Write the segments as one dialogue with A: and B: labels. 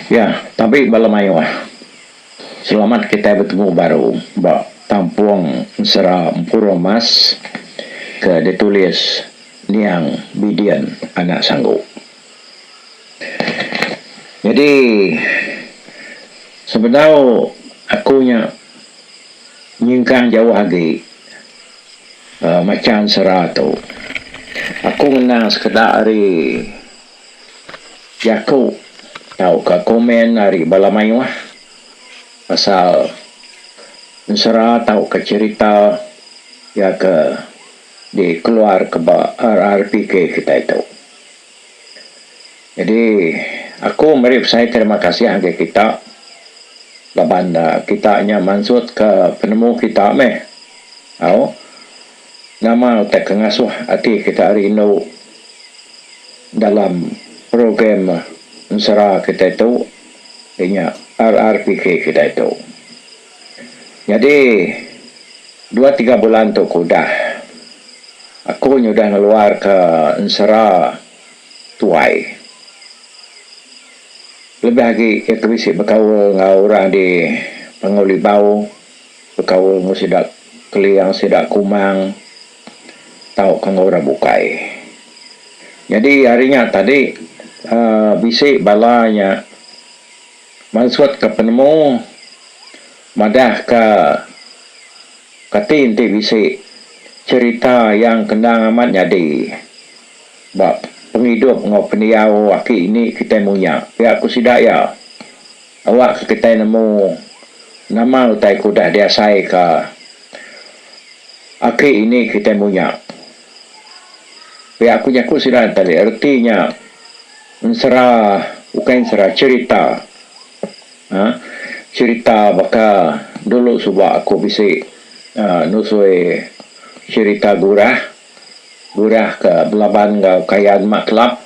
A: Ya, tapi balamayo selamat kita bertemu baru. Tampung sera Puro Mas ke ditulis Niang Bidian anak sanggup. Jadi sebenarnya akunya nyingkang jauh lagi macam sera tu. Aku menang sekedar hari Yaku tahu ke komen hari balamayo pasal sera tahu ke cerita ya ke di keluar ke RRPK kita itu. Jadi aku saya terima kasih ke kita laban kita hanya maksud ke penemu kita meh. Au nama tak ngasuh hati kita hari ini dalam program sera kita itu inya RRPK kita itu. Jadi 2-3 bulan tu kudah aku sudah ngeluar ke sera tuai. Lebih lagi itu bisa berkaul dengan orang di Pangulibau, berkaul dengan sidak keliang, sidak kumang, tahu dengan orang bukai. Jadi harinya tadi bisik balanya maksud ke penemu madah ke katin ti bisik cerita yang kendang amat jadi bab penghidup ngau peniau aki ini kita punya ya aku sidak ya awak kita nemu nama utai kuda dia sai ke aki ini kita punya ya aku nyaku sidak tadi artinya sera bukan sera cerita cerita baka dulu subak aku bisik nusui cerita gurah ke belaban ke kayan maklab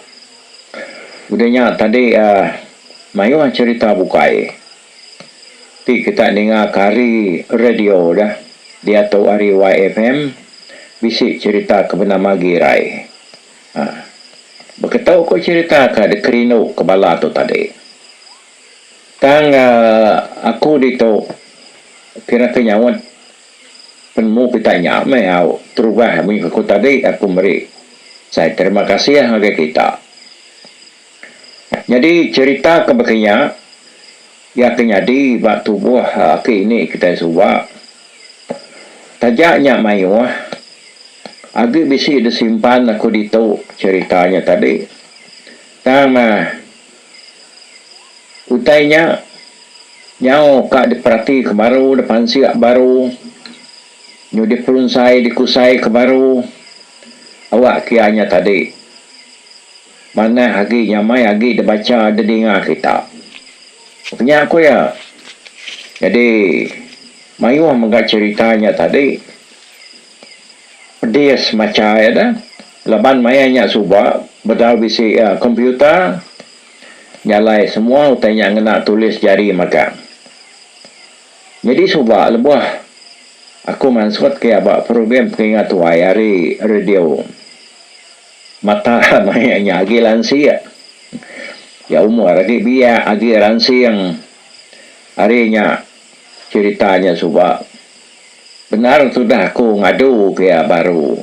A: udahnya tadi mayu cerita bukai ti kita dengar kari radio dah dia tahu hari YFM bisik cerita ke bernama Girai berketahu ko cerita ke de kerino kebala tu tadi tang aku dito kira kenyawat penemu kita nyame au terubah mengikut tadi aku beri saya terima kasih kepada kita. Jadi cerita kebekanya ya kenyadi bak tubuh ke ini kita suba tajaknya mayu agi bisi disimpan aku dito ceritanya tadi tama utainya nyau kak diperhati ke baru depan siak baru nyu diperunsai dikusai ke baru awak kianya tadi mana hagi nyamai hagi dibaca didengar kita punya aku ya jadi mayu mengat ceritanya tadi pedis macam ya dah laban mayanya subak bedal bisi komputer nyalai semua utainya ngena tulis jari makan jadi subak lebuh aku maksud ke abak program pengingat tuai hari radio mata mayanya agi lansia ya umur lagi biar agi lansia yang harinya ceritanya subak benar sudah aku ngadu ke baru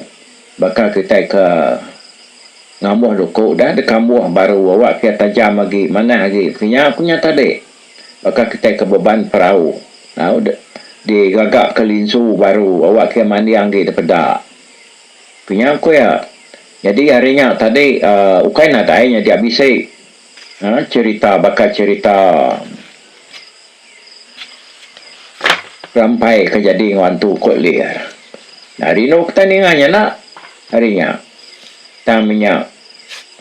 A: bakal kita ke ngamuh doko dah de kamuh baru awak kita tajam lagi mana lagi punya tadi bakal kita ke beban perahu nah udah di gagak ke linsu baru awak ke mandi anggi daripada punya aku ya jadi harinya tadi ukai nadainya dia bisa cerita bakal cerita rampai kejadian wantu kot liar hari no kita ninganya nak harinya tamanya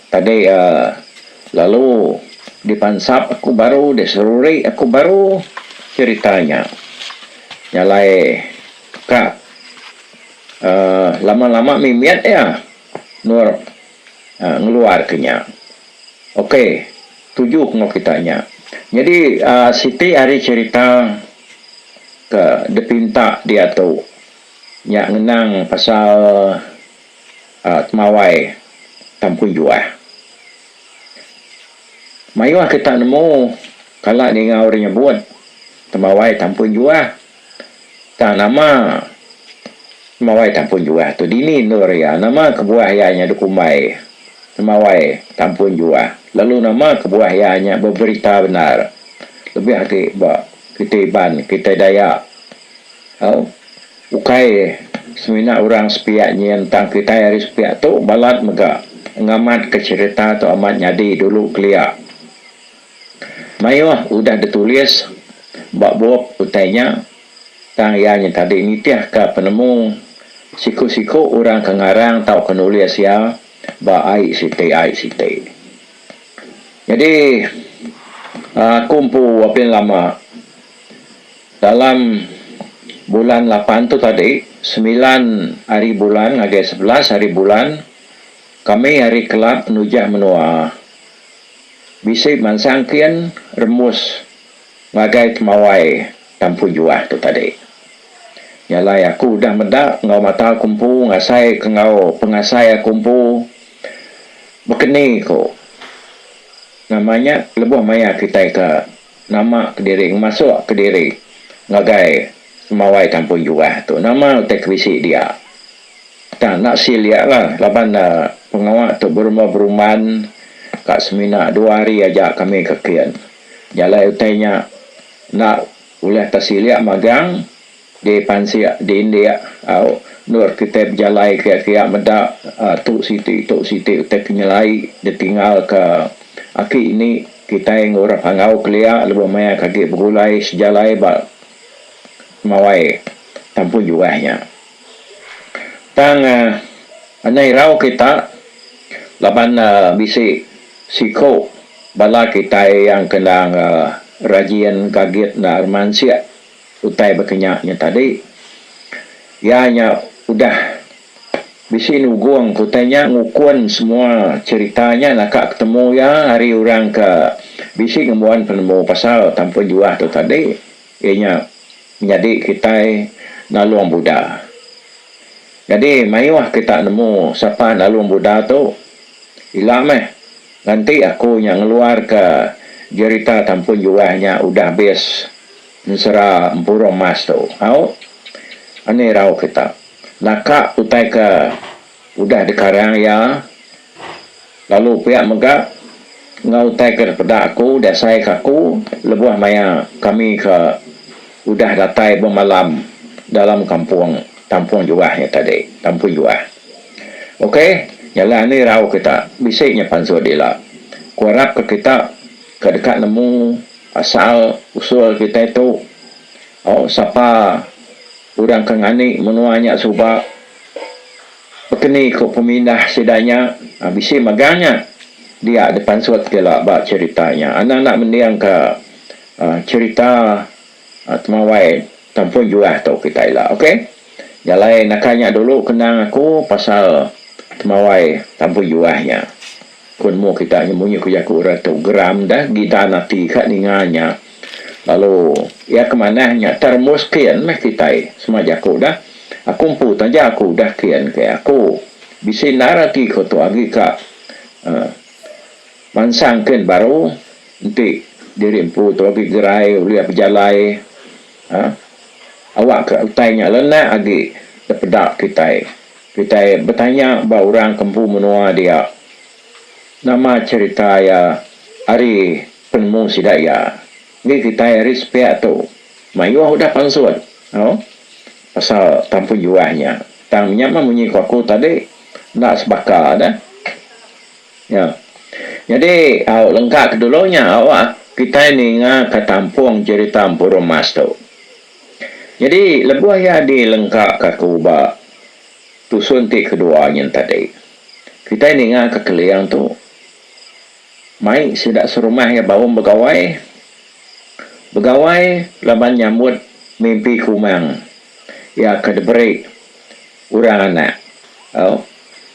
A: tadi lalu dipansap aku baru diseruri aku baru ceritanya nyalai kak lama-lama mimiat ya nur ngeluar kenya okey tujuh ngok kitanya jadi Siti hari cerita ke depinta dia tu nyak ngenang pasal temawai tampun juah Mayuah kita nemu kalak ni ngau nya buat temawai tampun jua. Tak nama temawai tampun jua tu dini nur ya nama kebuah yanya dukumai temawai tampun jua. Lalu nama kebuah yanya berberita benar. Lebih hati kita iban kita dayak. Ukai semina orang sepiaknya tentang kita hari sepiak tu balat mega ngamat ke cerita tu amat nyadi dulu kelia. Mayuah udah ditulis bab-bab utainya tang ianya tadi nitiah ke penemu siku-siku orang kengarang tau kenulis ya ba ai site. Jadi kumpu apin lama dalam bulan 8 tu tadi 9 hari bulan ngagai 11 hari bulan kami hari kelab nujah menua bisi mansangkian remus ngagai temawai tampu juah tu tadi. Yalah aku dah medak ngau mata kumpu ngasai ke ngau pengasai kumpu bekeni ko. Namanya lebuh maya kita ke nama Kediri masuk Kediri ngagai temawai tampu juah tu. Nama tekwisi dia. Tak nak silia lah laban pengawal tu berumah-beruman kat semina 2 hari aja kami kekian. Yalah utainya nak boleh tersilia magang di Pansia di India au nur kita berjalai ke medak tuk siti utai kenyalai dia tinggal ke aki ini kita yang orang pangau kelia lebih maya kaki bergulai sejalai ba mawai tampun juahnya tang anai rau kita laban bisi siko bala kita yang kendang rajian kaget na armansia utai berkenyaknya tadi ianya udah bisi nuguang kutanya ngukun semua ceritanya nak ketemu ya hari orang ke bisi ngemuan penemu pasal tanpa juah tu tadi ianya menjadi kita naluang Buddha. Jadi mayuah kita nemu siapa naluang Buddha tu ilam nanti aku yang keluar ke cerita tanpa juahnya udah bes sera empurong mas tu. Ani rau kita. Naka utai ke udah dikarang ya. Lalu pihak megak ngau utai ke pada aku dah saya ke aku lebuah maya kami ke udah datai bermalam dalam kampung tampung juahnya tadi. Tampung juah. Okey, yalah ni rau kita. Bisiknya pansur dia. Kuarap ke kita ke dekat nemu asal usul kita itu siapa orang kengani menuanya subak bekeni ko pemindah sedanya bisi maganya dia depan suat kela bak ceritanya anak-anak mendiang ke cerita temawai tampun juah tau kita ila okey jalai nakanya dulu kenang aku pasal temawai tampun juahnya kun mu kita nyemunyi ku yaku ratu geram dah gita nati kat ninganya lalu ya kemananya termus kian meh kita semaja aku dah aku pu tanja aku dah kian ke aku bisi narati ko tu agi ka mansangkeun baru nanti diri pu tu agi gerai ulia berjalai awak ke utainya lena agi dapedak kita bertanya ba orang kempu menua dia nama cerita ya hari penemu sidaya ni kita respect tu mayuah udah pansut pasal tampun juahnya tangnya mah munyi aku tadi nak sebakar dah ya jadi lengkap kedulunya awak kita ni ke tampung cerita Ampuru Mas tu jadi lebuh ya di lengkap ke kuba tu suntik keduanya tadi kita ni ke keliang tu mai sidak serumah ya bawang begawai laban nyambut mimpi kumang ya ke debreak urang anak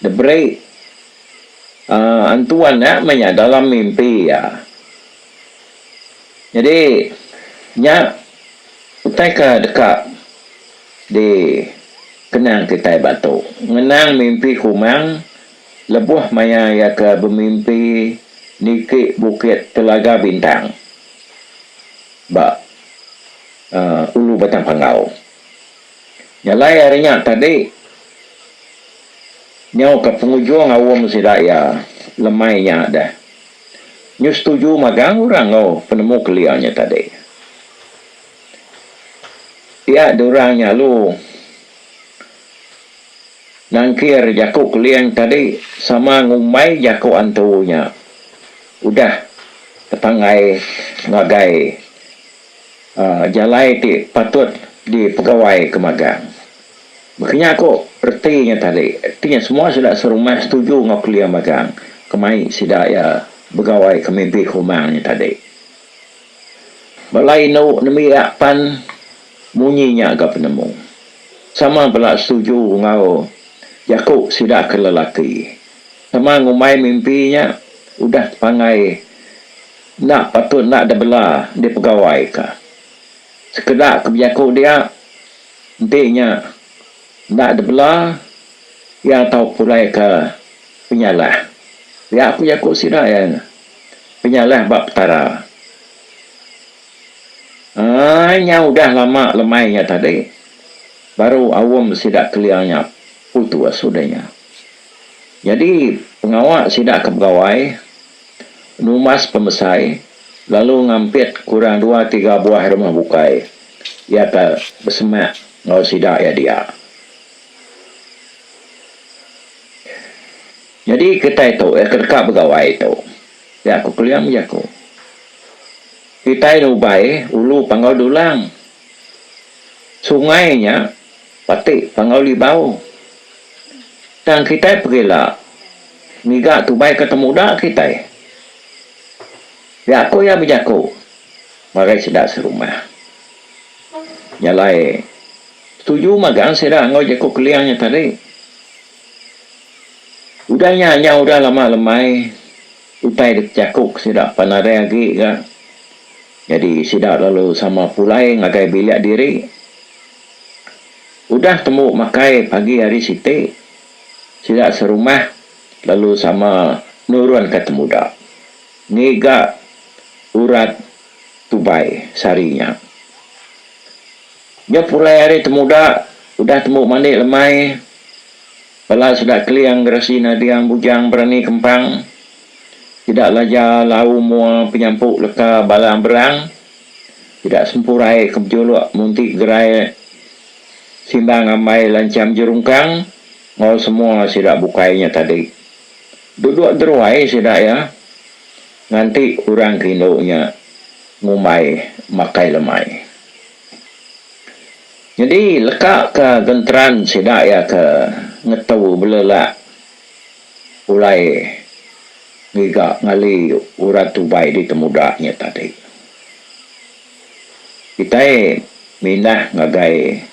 A: debreak antuan menya dalam mimpi ya jadi nya utai ke dekat di kenang kita batu menang mimpi kumang lebuh maya ya ke bermimpi Nikik Bukit Telaga Bintang. Ulu Batang Pangau. Nyalai harinya tadi nyau ke penghujung awam sidaya lemainya dah. Nyu setuju magang orang penemu keliarnya tadi. Dia dorangnya lu nangkir jakuk keliang tadi sama ngumai jakuk antunya. Udah tetangai ngagai jalai ti patut di pegawai kemagang. Makanya aku ertinya tadi, artinya semua sudah serumah setuju ngau kuliah magang. Kemai sidak ya pegawai kemimpi kumangnya tadi. Balai no nemiak pan munyinya agak penemu. Sama pula setuju ngau jakuk sidak ke lelaki. Sama ngumai mimpinya udah pangai nak patut nak ada belah di pegawai kah. Sekedar kebijakuk dia intinya nak ada belah yang tahu pulai ke penyalah. Ya aku jakuk sidak yang penyalah bab petara. Nya udah lama lemainya tadi. Baru awam sidak keliarnya putu asudanya. Jadi pengawak sidak ke pegawai numas pemesai lalu ngampit kurang 2-3 buah rumah bukai. Ia ke bersemak ngau sidak ya dia. Jadi kita itu kedekak pegawai itu. Ya aku kuliah menjaku. Kita itu baik ulu Pangau Dulang. Sungainya patik Pangau Libau. Dan kita pergilah migak tu baik ketemu dak kita. Ya aku ya berjaku. Marai sidak serumah. Nyalai. Setuju magang sidak ngau jaku kuliahnya tadi. Udahnya udah lama lemai. Utai dek jakuk sidak panarai lagi kan. Jadi sidak lalu sama pulai ngagai biliak diri. Udah temu makai pagi hari siti. Sidak serumah lalu sama nurun ketemu dak. Ngiga urat tubai sarinya. Dia pulai hari temu dak. Udah temu mandi lemai. Pala sudah keliang gerasi nadiang bujang berani kempang. Tidak lajar lau mua penyampuk leka balang berang. Tidak sempurai kebjolok muntik gerai simbang amai lancam jerungkang. Ngau semua sidak bukainya tadi. Duduk deruai sidak ya. Nanti orang kindonya ngumai makai lemai. Jadi lekak ke genteran sidak ya ke ngetau belelak ulai ngigak ngali urat tubai di temudaknya tadi. Kita minah ngagai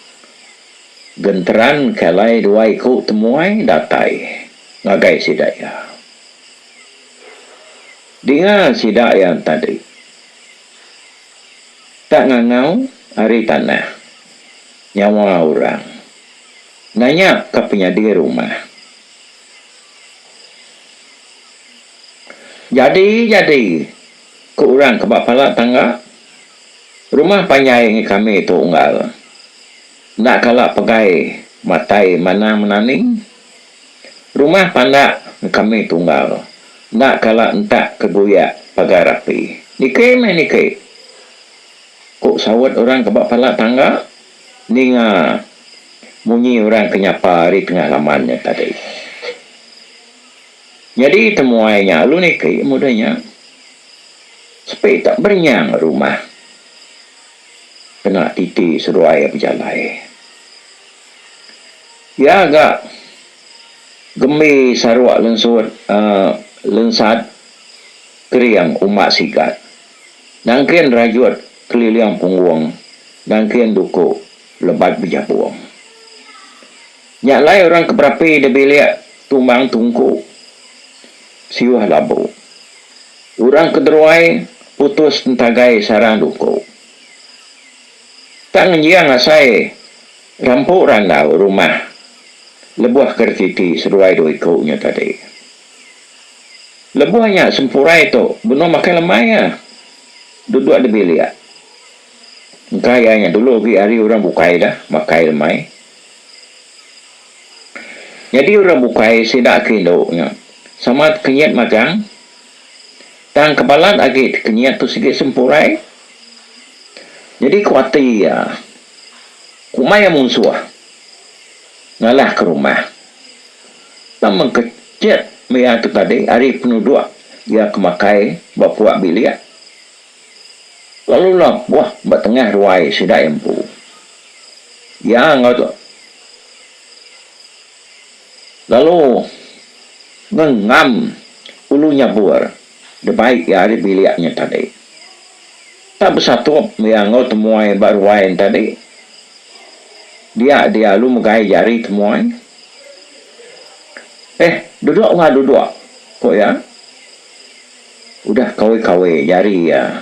A: genteran kalai dua ikut temuai datai ngagai sidak ya. Dengar sidak yang tadi. Tak ngangau hari tanah. Nyawa orang. Nanya ke penyadi rumah. Jadi ke orang ke bapala tangga. Rumah panjai kami itu unggal. Nak kalak pegai matai mana menaning. Rumah pandak kami tunggal. Nak kalak entak keguyak pagar rapi. Nike. Kok sawat orang ke bapala tangga. Ninga munyi orang kenyapa hari tengah lamannya tadi. Jadi temuainya lu ni ke mudanya supaya tak bernyang rumah. Kena titi seruai berjalai. Ya agak gemi saruak lensat keriang umat sigat. Nangkian rajut keliling punggung. Nangkian duku lebat berjabuang. Nyak lai orang keberapi dia biliak tumbang tungku. Siuh labu. Orang kederuai putus tentagai sarang duku. Tak ngenjiang asai rampuk randau rumah. Lebuah kertiti seruai doi kaunya tadi. Lebuhnya sempurai tu, benar makan lemai ya. Duduk ada bilik. Kayanya dulu hari orang bukai dah, makai lemai. Jadi orang bukai sidak kiloknya. Sama kenyat magang. Dan kebalan lagi kenyat tu sikit sempurai. Jadi kuati ya. Kumaya musuh. Ngalah ke rumah. Namun kecil Mia tu tadi, hari penduduk dia kemakai bapuak bilik. Lalu lah, wah, bertengah ruai sidak empu. Ya, ngau tu. Lalu, ngengam ulunya buar. Dia baik ya hari biliknya tadi. Tak bersatu, Mia ngau temuai baruai tadi. Dia lu megai jari temuai. Duduk nggak duduk. Kok ya? Udah kawai-kawai jari ya.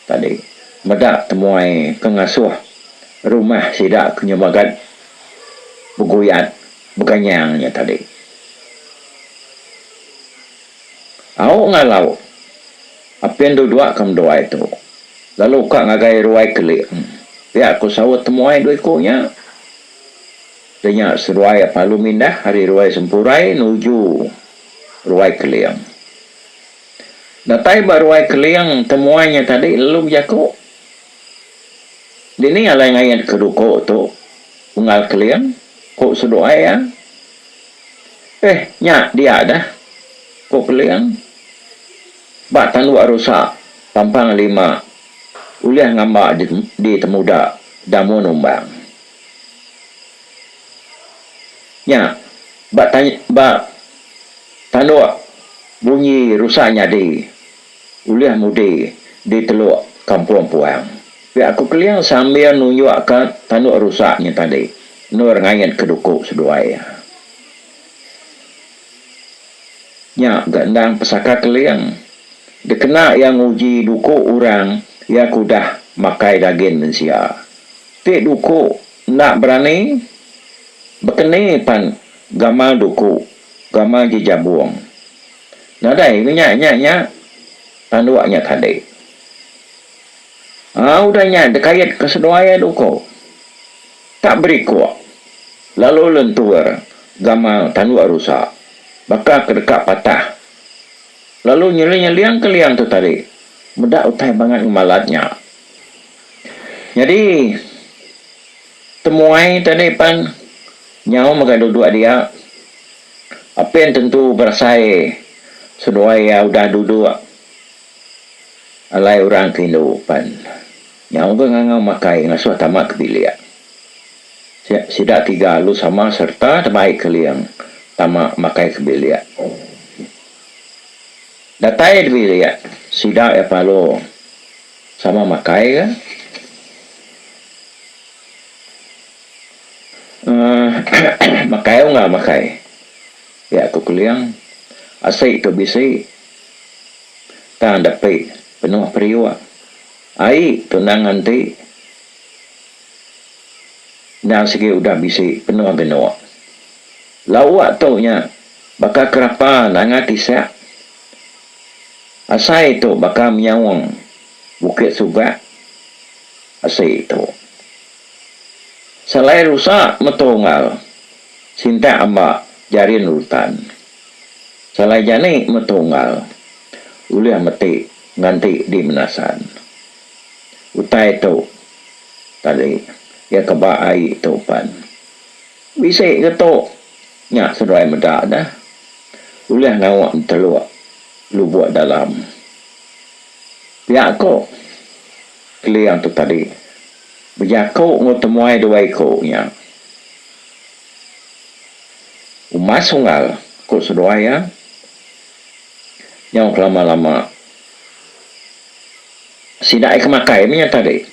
A: Tadi. Medak temuai kengasuh. Rumah sidak kenyabagat. Beguyat. Beganyangnya tadi. Aku nggak lau. Apa yang duduk kam doa itu. Lalu kak ngagai ruai kelik. Ya aku sawat temuai dua ikonya. Tanya seruai palu mindah hari ruai sempurai nuju ruai keliang. Datai baruai keliang temuannya tadi lalu jago. Dini alai ngayat keduko tu ungal keliang kok sedoa ya. Nyak dia dah kok keliang. Bak tanu rusak pampang 5 uliah ngambak di temuda damu numbang. Ya, bak tanduk bunyi rusaknya di uliah mudi di teluk kampung puang. Biar aku keliang sambil nunjuk ke tanduk rusaknya tadi. Nur ngayan kedukuk seduai. Ya, gandang pesaka keliang. Dikena yang uji dukuk orang ya kudah makai daging mensia. Tik dukuk nak berani berkeni pan gamal duku gamal jijabuang nadai nyak tanduaknya tadi udahnya dekayat kesedoaya duku tak berikut lalu lentur gamal tanduak rusak bakal kedekat patah lalu nyeliang keliang tu tadi medak utai banget malatnya jadi temuai tadi pan nyawa maka duduk dia apa yang tentu bersai sedoai ya udah duduk alai orang kehidupan nyawa ngangau makai ngasuh tamak kebilik sidak 3 lu sama serta terbaik keliang tamak makai kebilik datai kebilik sidak ya palu sama makai kan makai nggak makai ya aku keliang asai tu bisi tak dapat penuh periwa ai tunang nanti dan segi udah bisi penuh benua lawak tu nya bakal kerapa nangat isak asai tu bakal menyawang bukit suga asai tu selain rusak metunggal sinta amba jari nurutan selain jani metunggal uliah meti nganti di menasan utai tu tadi ya keba ai tu pan bisa ketok nyak sedoai medak dah uliah ngawak teluk lu buat dalam pihak ko keliang tu tadi berjakau ngutemuai 2 ekornya. Umas sungal kok sedoaya yang lama-lama sidak kemakai punya tadi.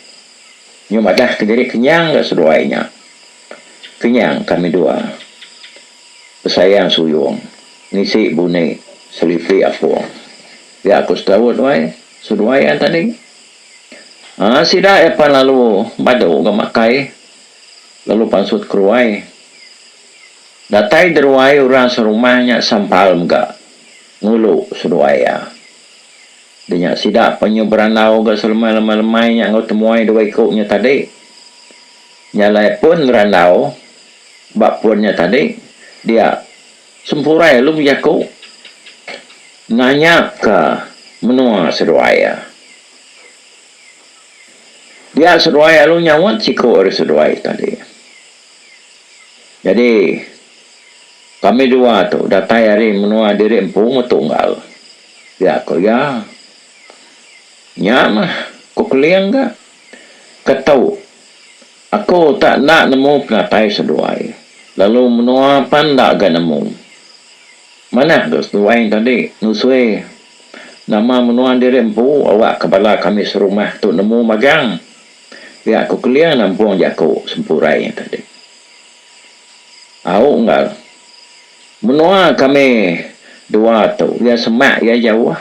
A: Nyum adah kediri kenyang gak sedoainya. Kenyang kami dua. Pesayang suyung. Nisi bune selipi aku. Ya aku setawut wai sedoaya tadi. Sidak apa lalu badu gak makai lalu pansut keruai datai deruai orang serumahnya sampal mga ngulu seduaya. Dia sidak penyu beranau ke selemai-lemai yang ngau temuai dua ikutnya tadi. Nyalai pun beranau, bak punnya tadi, dia sempurai lu jaku nanya ke menua seduaya. Dia seduaya lu nyawat siku dari seduaya tadi. Jadi kami dua tu datai hari menua diri empung tunggal. Ya aku ya nyamah ku keliang ga ketau aku tak nak nemu penatai seduai. Lalu menua pandak ga nemu. Mana tu seduai tadi nusui nama menua diri empu awak kepala kami serumah tu nemu magang. Ya aku keliang nampung jaku sempurai yang tadi. Au enggak. Menua kami dua tu ya semak ya jauh.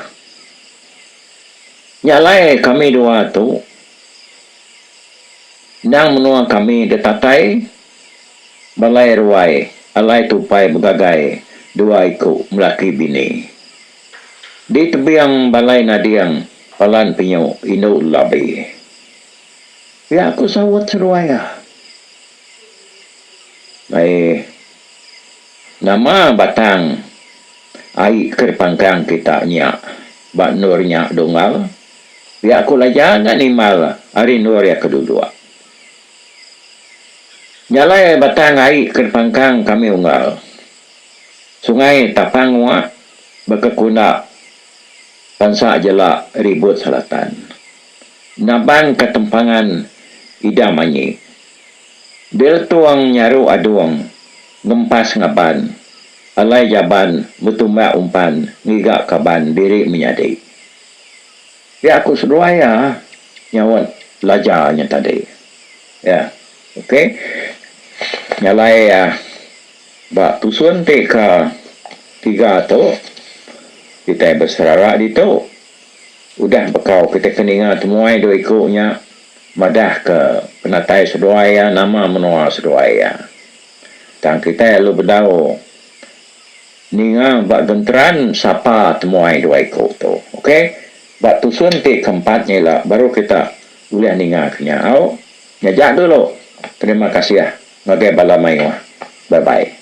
A: Nyalai kami dua tu nang menua kami detatai balai ruai alai tupai begagai dua iku melaki bini. Di tebiang balai nadiang palan penyu inu labi. Ya aku sawat seruaya. Baik. Nama batang ai kerpangkang kita nya bak nurnya dongal. Ya aku lajaga ni mal hari nur ya kedua. Nyalai batang ai kerpangkang kami unggal. Sungai Tapangwa bekekuna pansa jela ribut selatan. Naban ketempangan idamanyi. Del tuang nyaru aduang ngempas ngaban. Alai jaban mutumba umpan ngigak kaban diri menyadi. Ya aku seduaya nyawat lajarnya tadi. Ya. Okey. Nyalai bak tusun teka tiga tu kita berserara di tu. Udah bekau kita keninga temuai dua ikutnya madah ke penatai seduaya nama menua seduaya. Dan kita lu berdau ninga bak genteran siapa temuai dua ikut tu. Okey. Bak tusun ti keempatnya lah baru kita boleh ninga kenyau. Nyajak dulu. Terima kasih ya. Ngagai balamai. Bye bye.